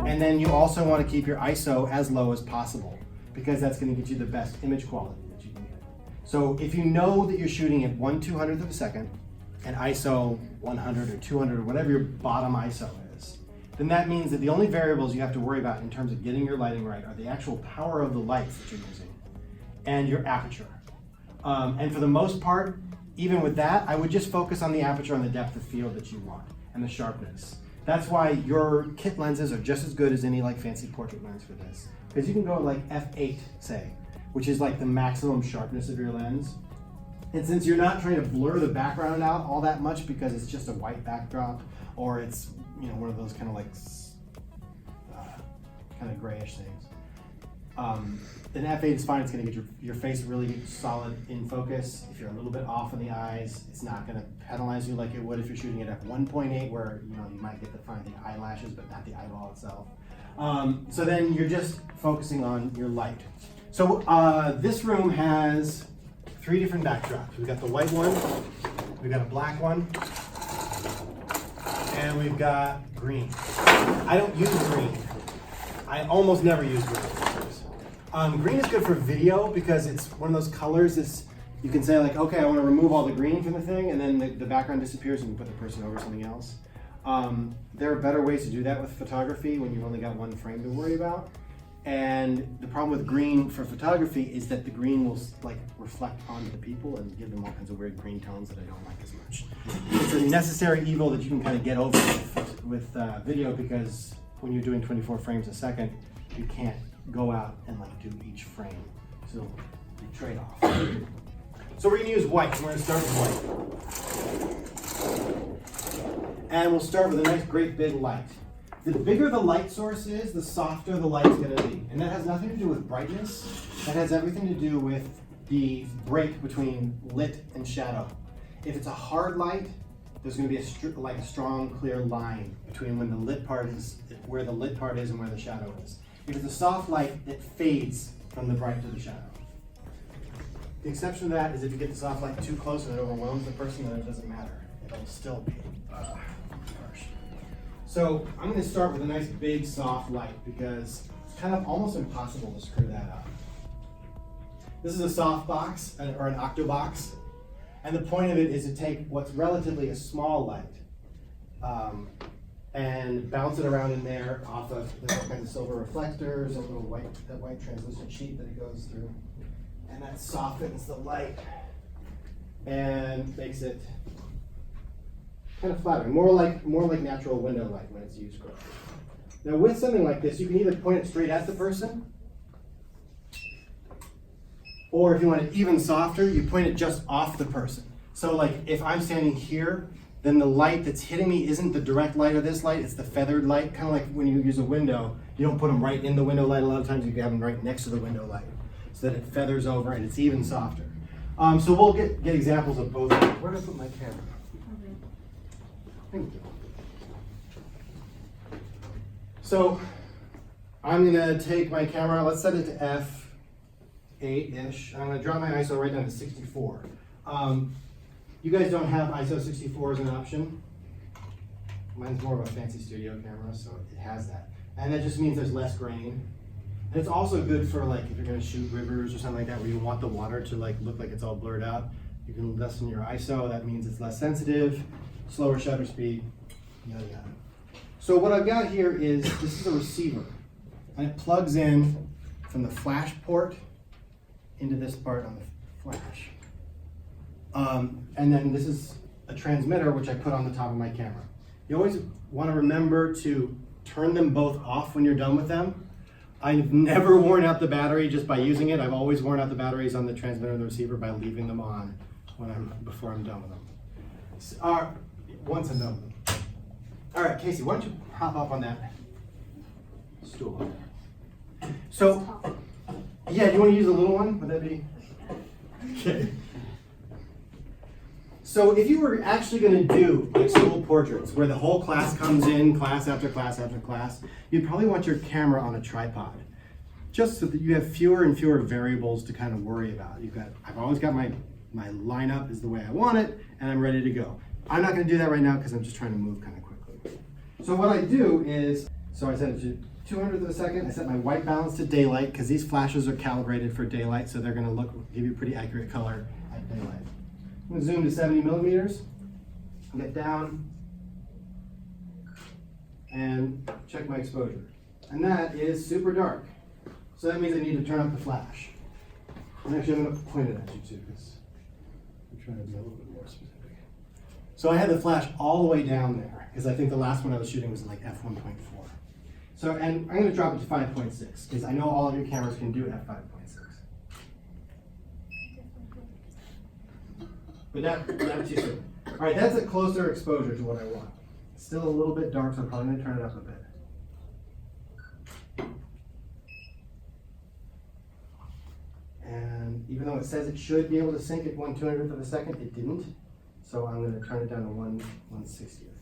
And then you also want to keep your ISO as low as possible because that's going to get you the best image quality that you can get. So if you know that you're shooting at 1/200th of a second and ISO 100 or 200 or whatever your bottom ISO is, then that means that the only variables you have to worry about in terms of getting your lighting right are the actual power of the lights that you're using and your aperture. And for the most part, even with that, I would just focus on the aperture and the depth of field that you want and the sharpness. That's why your kit lenses are just as good as any like fancy portrait lens for this. Because you can go at like f8, say, which is like the maximum sharpness of your lens. And since you're not trying to blur the background out all that much because it's just a white backdrop, or it's, you know, one of those kind of like kind of grayish things. An f8 is fine. It's going to get your face really solid in focus. If you're a little bit off in the eyes, it's not going to penalize you like it would if you're shooting it at 1.8, where you might get the eyelashes, but not the eyeball itself. So then you're just focusing on your light. So this room has 3 different backdrops. We've got the white one, we've got a black one, and we've got green. I don't use green. I almost never use green. Green is good for video because it's one of those colors you can say like, okay, I want to remove all the green from the thing, and then the background disappears and you put the person over something else. There are better ways to do that with photography when you've only got one frame to worry about. And the problem with green for photography is that the green will like reflect onto the people and give them all kinds of weird green tones that I don't like as much. It's a necessary evil that you can kind of get over with video, because when you're doing 24 frames a second, you can't go out and like do each frame. So you trade off. So we're gonna use white. We're gonna start with white. And we'll start with a nice great big light. The bigger the light source is, the softer the light's gonna be. And that has nothing to do with brightness. That has everything to do with the break between lit and shadow. If it's a hard light, there's gonna be a strong, clear line between when the lit part is, where the lit part is and where the shadow is. If it's a soft light, it fades from the bright to the shadow. The exception to that is if you get the soft light too close and it overwhelms the person, then it doesn't matter. It'll still be harsh. So I'm going to start with a nice big soft light because it's kind of almost impossible to screw that up. This is a soft box, or an octobox, and the point of it is to take what's relatively a small light and bounce it around in there off of, there's all kinds of silver reflectors and little that white translucent sheet that it goes through. And that softens the light and makes it kind of flattering, more like natural window light when it's used correctly. Now with something like this, you can either point it straight at the person, or if you want it even softer, you point it just off the person. So like if I'm standing here, then the light that's hitting me isn't the direct light of this light, it's the feathered light. Kind of like when you use a window, you don't put them right in the window light. A lot of times you have them right next to the window light so that it feathers over and it's even softer. So we'll get examples of both. Where did I put my camera? Thank you. So I'm gonna take my camera, let's set it to f8-ish. I'm gonna drop my ISO right down to 64. You guys don't have ISO 64 as an option. Mine's more of a fancy studio camera, so it has that. And that just means there's less grain. And it's also good for like if you're gonna shoot rivers or something like that where you want the water to like look like it's all blurred out. You can lessen your ISO, that means it's less sensitive, slower shutter speed, yada yada. So what I've got here is, this is a receiver. And it plugs in from the flash port into this part on the flash. And then this is a transmitter which I put on the top of my camera. You always want to remember to turn them both off when you're done with them. I've never worn out the battery just by using it. I've always worn out the batteries on the transmitter and the receiver by leaving them on before I'm done with them. Once I'm done with them. All right, Casey, why don't you hop up on that stool? So, yeah, do you want to use a little one? Would that be? Okay. So if you were actually going to do like school portraits where the whole class comes in, class after class after class, you'd probably want your camera on a tripod, just so that you have fewer and fewer variables to kind of worry about. I've always got my lineup is the way I want it, and I'm ready to go. I'm not going to do that right now because I'm just trying to move kind of quickly. So what I do is, so I set it 200th of a second. I set my white balance to daylight because these flashes are calibrated for daylight, so they're going to give you pretty accurate color at daylight. I'm going to zoom to 70 millimeters, get down, and check my exposure. And that is super dark. So that means I need to turn up the flash. And actually, I'm going to point it at you too, because I'm trying to be a little bit more specific. So I had the flash all the way down there, because I think the last one I was shooting was like f1.4. So, and I'm going to drop it to 5.6, because I know all of your cameras can do it at 5.6. But that's too soon. All right, that's a closer exposure to what I want. Still a little bit dark, so I'm probably going to turn it up a bit. And even though it says it should be able to sync at 1/200th of a second, it didn't. So I'm going to turn it down to 1/60th.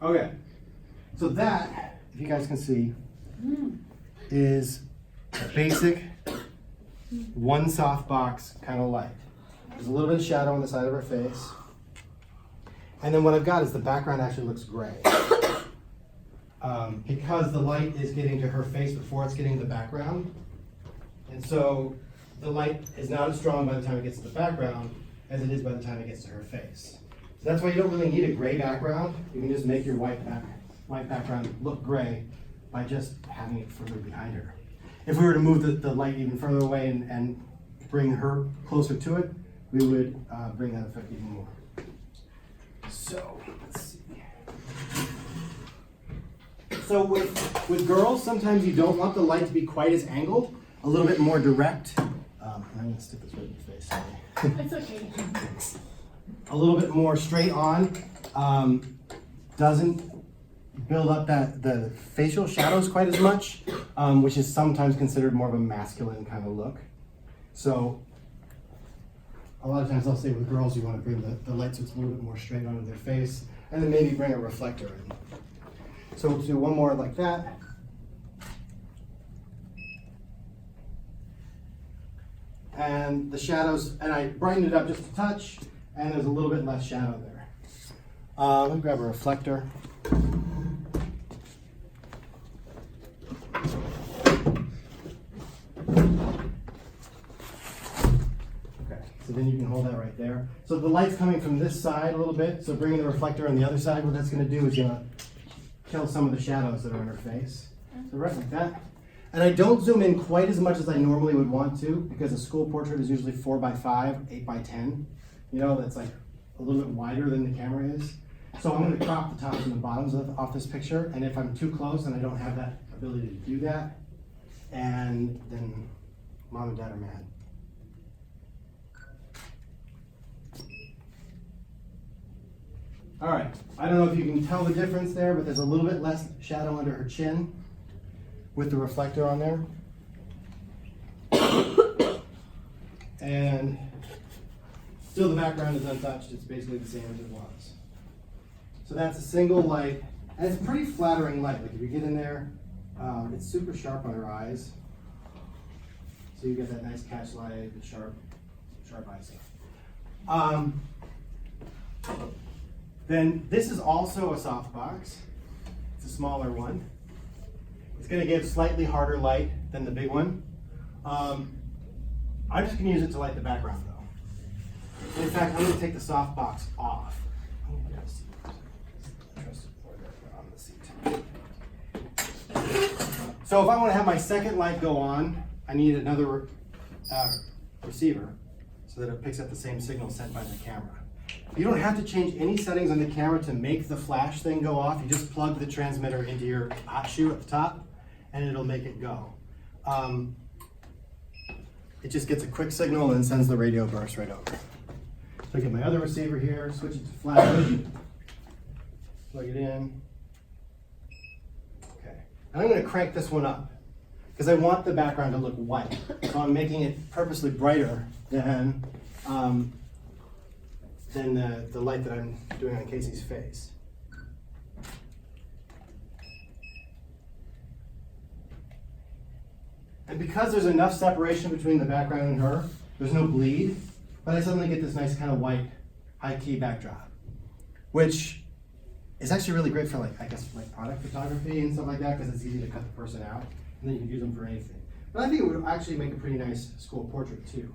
Okay, so that, if you guys can see, is a basic one softbox kind of light. There's a little bit of shadow on the side of her face. And then what I've got is the background actually looks gray. Because the light is getting to her face before it's getting to the background. And so the light is not as strong by the time it gets to the background as it is by the time it gets to her face. So that's why you don't really need a gray background. You can just make your white background look gray by just having it further behind her. If we were to move the light even further away and bring her closer to it, we would bring that effect even more. So, let's see. So with girls, sometimes you don't want the light to be quite as angled, a little bit more direct. I'm going to stick this right in your face. Sorry. It's okay. A little bit more straight on. Doesn't build up the facial shadows quite as much, which is sometimes considered more of a masculine kind of look. So a lot of times I'll say with girls you want to bring the light so it's a little bit more straight onto their face, and then maybe bring a reflector in. So we'll do one more like that. And the shadows, and I brightened it up just a touch, and there's a little bit less shadow there. Let me grab a reflector. So then you can hold that right there. So the light's coming from this side a little bit, so bringing the reflector on the other side, what that's going to do is going to kill some of the shadows that are on her face. So right like that. And I don't zoom in quite as much as I normally would want to, because a school portrait is usually 4x5, 8x10. You know, that's like a little bit wider than the camera is. So I'm going to crop the tops and the bottoms off this picture, and if I'm too close and I don't have that ability to do that, and then mom and dad are mad. All right, I don't know if you can tell the difference there, but there's a little bit less shadow under her chin with the reflector on there. And still the background is untouched. It's basically the same as it was. So that's a single light, and it's a pretty flattering light. Like if you get in there, it's super sharp on her eyes. So you get that nice catch light, the sharp eyes. Then this is also a softbox. It's a smaller one. It's going to give slightly harder light than the big one. I'm just going to use it to light the background though. In fact, I'm going to take the softbox off. I'm going to see. On the seat. So if I want to have my second light go on, I need another receiver so that it picks up the same signal sent by the camera. You don't have to change any settings on the camera to make the flash thing go off. You just plug the transmitter into your hot shoe at the top and it'll make it go. It just gets a quick signal and sends the radio burst right over. So I get my other receiver here, switch it to flash, plug it in. Okay, and I'm going to crank this one up because I want the background to look white. So I'm making it purposely brighter than the light that I'm doing on Casey's face. And because there's enough separation between the background and her, there's no bleed, but I suddenly get this nice kind of white, high-key backdrop, which It's actually really great for like, I guess, like product photography and stuff like that, because it's easy to cut the person out, and then you can use them for anything. But I think it would actually make a pretty nice school portrait too.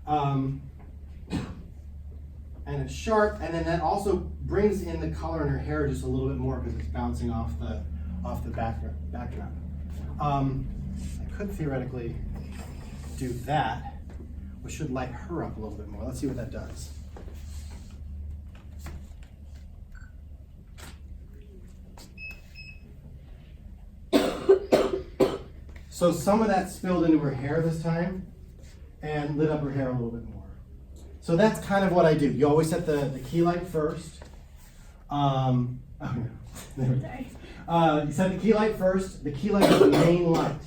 And it's sharp, and then that also brings in the color in her hair just a little bit more because it's bouncing off the background. I could theoretically do that, which should light her up a little bit more. Let's see what that does. So some of that spilled into her hair this time and lit up her hair a little bit more. So that's kind of what I do. You always set the key light first. Oh no, there we go. You set the key light first. The key light is the main light.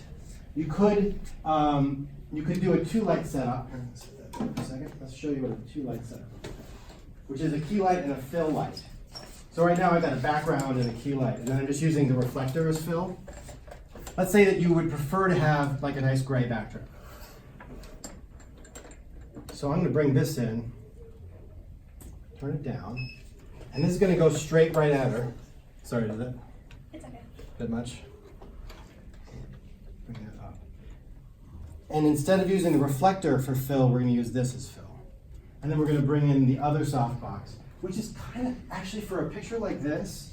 You could do a 2-light setup. Let's set that for a second. Let's show you what a 2-light setup, which is a key light and a fill light. So right now I've got a background and a key light, and then I'm just using the reflector as fill. Let's say that you would prefer to have like a nice gray backdrop. So I'm going to bring this in, turn it down, and this is going to go straight right at her. Sorry, did that? It's okay. Bit much? Bring that up. And instead of using the reflector for fill, we're going to use this as fill. And then we're going to bring in the other softbox, which is kind of, actually for a picture like this,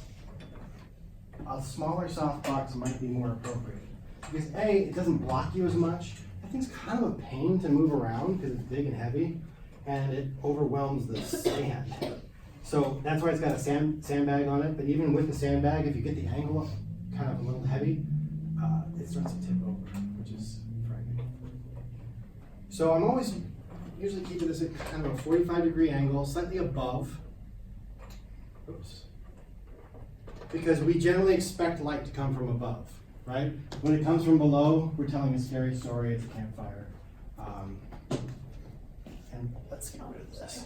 a smaller softbox might be more appropriate. Because A, it doesn't block you as much. I think it's kind of a pain to move around because it's big and heavy, and it overwhelms the sand. So that's why it's got a sandbag on it, but even with the sandbag, if you get the angle up kind of a little heavy, it starts to tip over, which is frightening. So I'm always usually keeping this at kind of a 45-degree angle, slightly above. Oops. Because we generally expect light to come from above, right? When it comes from below, we're telling a scary story, it's a campfire. And let's get rid of this.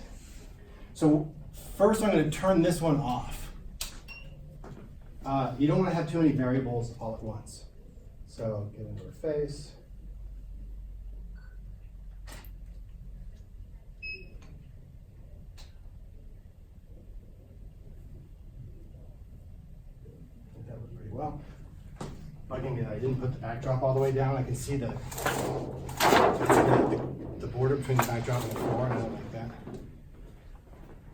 So first I'm going to turn this one off. You don't want to have too many variables all at once. So get into her face. That worked pretty well. Bugging me that I didn't put the backdrop all the way down. I can see the border between the backdrop and the floor, and I don't like that.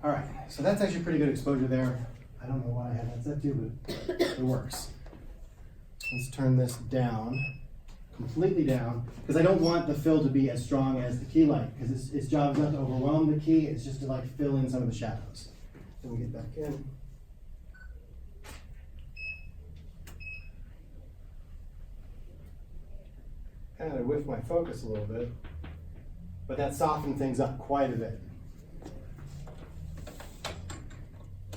All right, so that's actually pretty good exposure there. I don't know why I had that set to, but it works. Let's turn this down, completely down, because I don't want the fill to be as strong as the key light, because its job is not to overwhelm the key, it's just to like fill in some of the shadows. Then we get back in. Kind of whiff my focus a little bit, but that softened things up quite a bit.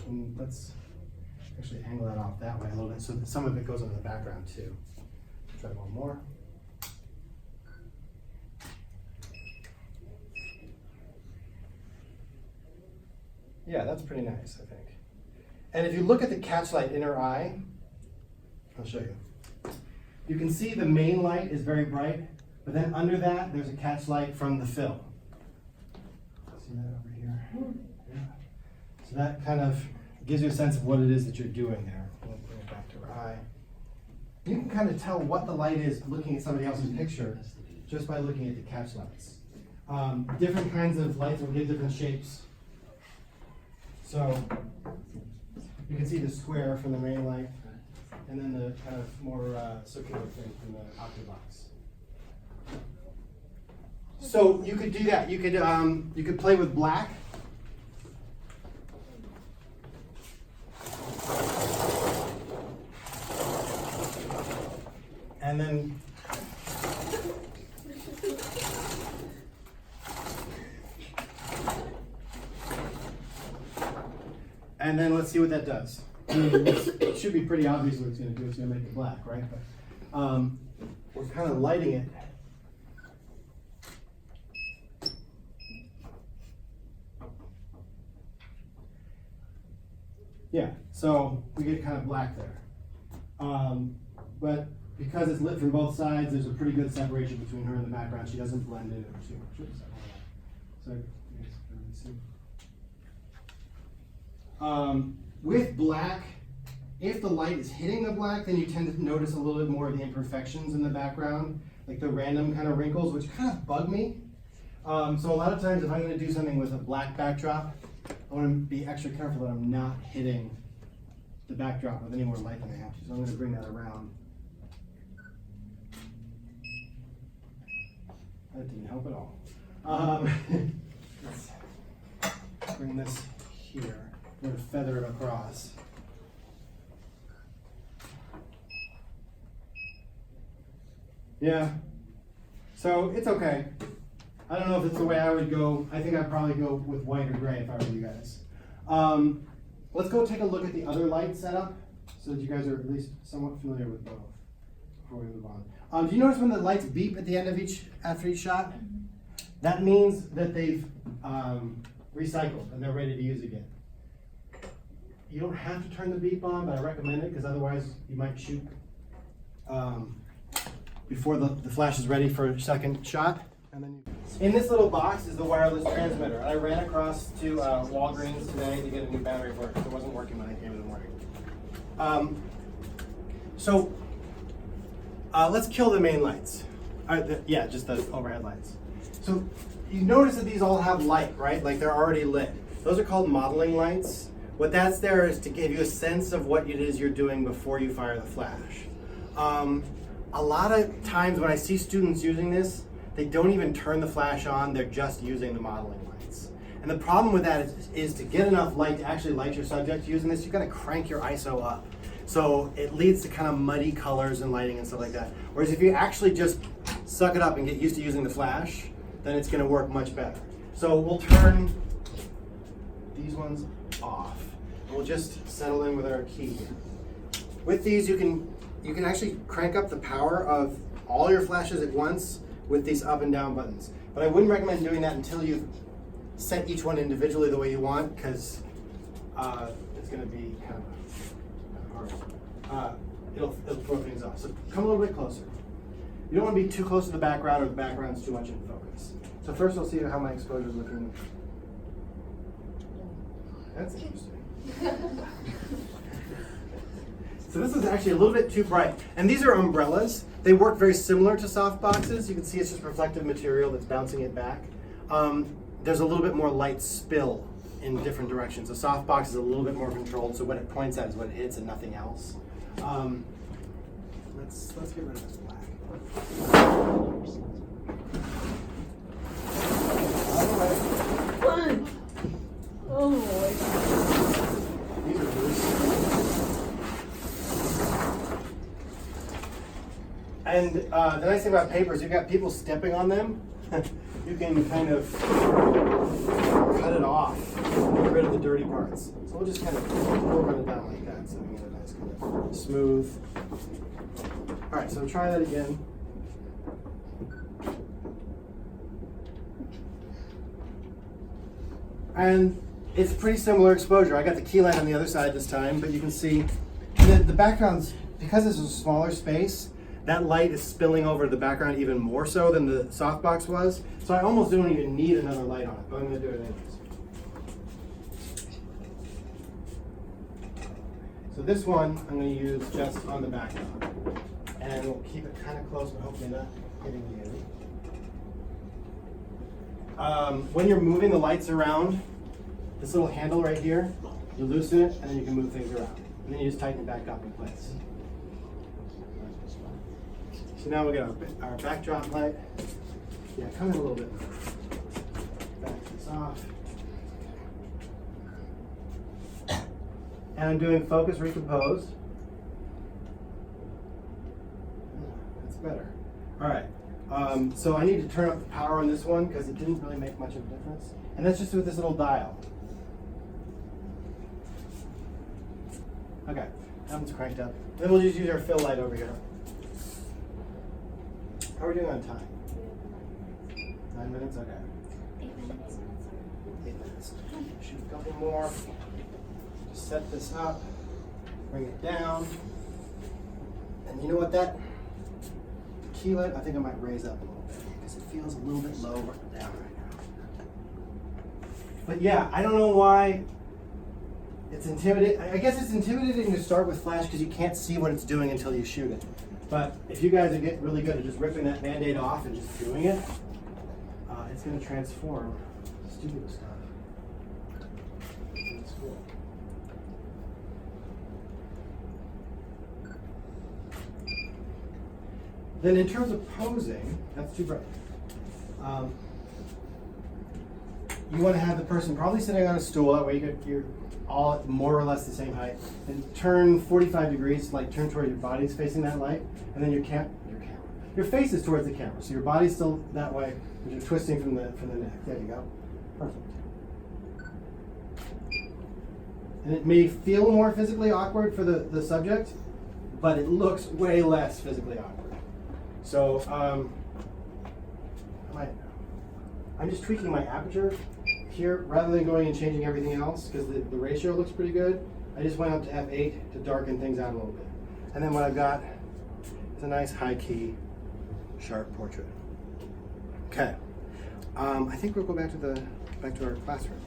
And let's actually angle that off that way a little bit so that some of it goes into the background too. Try one more. Yeah, that's pretty nice, I think. And if you look at the catch light in her eye, I'll show you. You can see the main light is very bright, but then under that, there's a catch light from the fill. See that over here? Yeah. So that kind of gives you a sense of what it is that you're doing there. We'll bring it back to her eye. You can kind of tell what the light is looking at somebody else's picture just by looking at the catch lights. Different kinds of lights will give different shapes. So you can see the square from the main light, and then the kind of more circular thing from the octabox. So you could do that. You could play with black. And then let's see what that does. I mean, it should be pretty obvious what it's going to do. It's going to make it black, right? But we're kind of lighting it. Yeah, so we get kind of black there. But because it's lit from both sides, there's a pretty good separation between her and the background. She doesn't blend in too much. Oops, so with black, if the light is hitting the black, then you tend to notice a little bit more of the imperfections in the background, like the random kind of wrinkles, which kind of bug me. So a lot of times if I'm going to do something with a black backdrop, I want to be extra careful that I'm not hitting the backdrop with any more light than I have to. So I'm going to bring that around. That didn't help at all. Let's bring this here. I'm going to feather it across. Yeah, so it's okay. I don't know if it's the way I would go. I think I'd probably go with white or gray if I were you guys. Let's go take a look at the other light setup so that you guys are at least somewhat familiar with both before we move on. Do you notice when the lights beep at the end of after each shot? That means that they've recycled and they're ready to use again. You don't have to turn the beep on, but I recommend it because otherwise you might shoot before the flash is ready for a second shot. And then in this little box is the wireless transmitter. I ran across to Walgreens today to get a new battery for it. It wasn't working when I came in the morning. Let's kill the main lights. Yeah, just the overhead lights. So you notice that these all have light, right? Like they're already lit. Those are called modeling lights. What that's there is to give you a sense of what it is you're doing before you fire the flash. A lot of times when I see students using this, they don't even turn the flash on, they're just using the modeling lights. And the problem with that is to get enough light to actually light your subject using this, you've got to crank your ISO up. So it leads to kind of muddy colors and lighting and stuff like that. Whereas if you actually just suck it up and get used to using the flash, then it's going to work much better. So we'll turn these ones off. And we'll just settle in with our key here. With these, you can actually crank up the power of all your flashes at once with these up and down buttons. But I wouldn't recommend doing that until you've set each one individually the way you want, because it's going to be kind of hard. It'll throw things off. So come a little bit closer. You don't want to be too close to the background or the background's too much in focus. So first I'll see how my exposure is looking. That's interesting. So this is actually a little bit too bright. And these are umbrellas. They work very similar to soft boxes. You can see it's just reflective material that's bouncing it back. There's a little bit more light spill in different directions. A soft box is a little bit more controlled, so what it points at is what it hits and nothing else. Let's get rid of this black. Fun. Oh my God. These are loose. And the nice thing about paper is you've got people stepping on them. You can kind of cut it off, get rid of the dirty parts. So we'll just kind of run it down like that so we get a nice kind of smooth. All right, so try that again. And it's pretty similar exposure. I got the key light on the other side this time, but you can see the background's, because this is a smaller space, that light is spilling over the background even more so than the softbox was. So I almost don't even need another light on it, but I'm going to do it anyways. So this one I'm going to use just on the background. And we'll keep it kind of close, but hopefully not hitting you. When you're moving the lights around, this little handle right here, you loosen it and then you can move things around. And then you just tighten it back up in place. So now we got our backdrop light. Yeah, come in a little bit. Back this off. And I'm doing focus recompose. That's better. All right. So I need to turn up the power on this one because it didn't really make much of a difference. And that's just with this little dial. Okay, that one's cranked up. Then we'll just use our fill light over here. How are we doing on time? 9 minutes? Okay. 8 minutes. 8 minutes. Shoot a couple more. Just set this up. Bring it down. And you know what, that key light, I think I might raise up a little bit because it feels a little bit low down right now. But yeah, I don't know why It's intimidating. I guess it's intimidating to start with flash because you can't see what it's doing until you shoot it. But if you guys are getting really good at just ripping that Band-Aid off and just doing it, it's going to transform studio stuff. That's cool. Then in terms of posing, that's too bright. You want to have the person probably sitting on a stool, that way you're all more or less the same height, and turn 45 degrees, like turn toward your body's facing that light, and then your face is towards the camera, so your body's still that way, but you're twisting from the neck. There you go. Perfect. And it may feel more physically awkward for the subject, but it looks way less physically awkward. So I'm just tweaking my aperture here rather than going and changing everything else because the ratio looks pretty good. I just went up to f8 to darken things out a little bit. And then what I've got is a nice high key, sharp portrait. Okay, I think we'll go back to our classroom.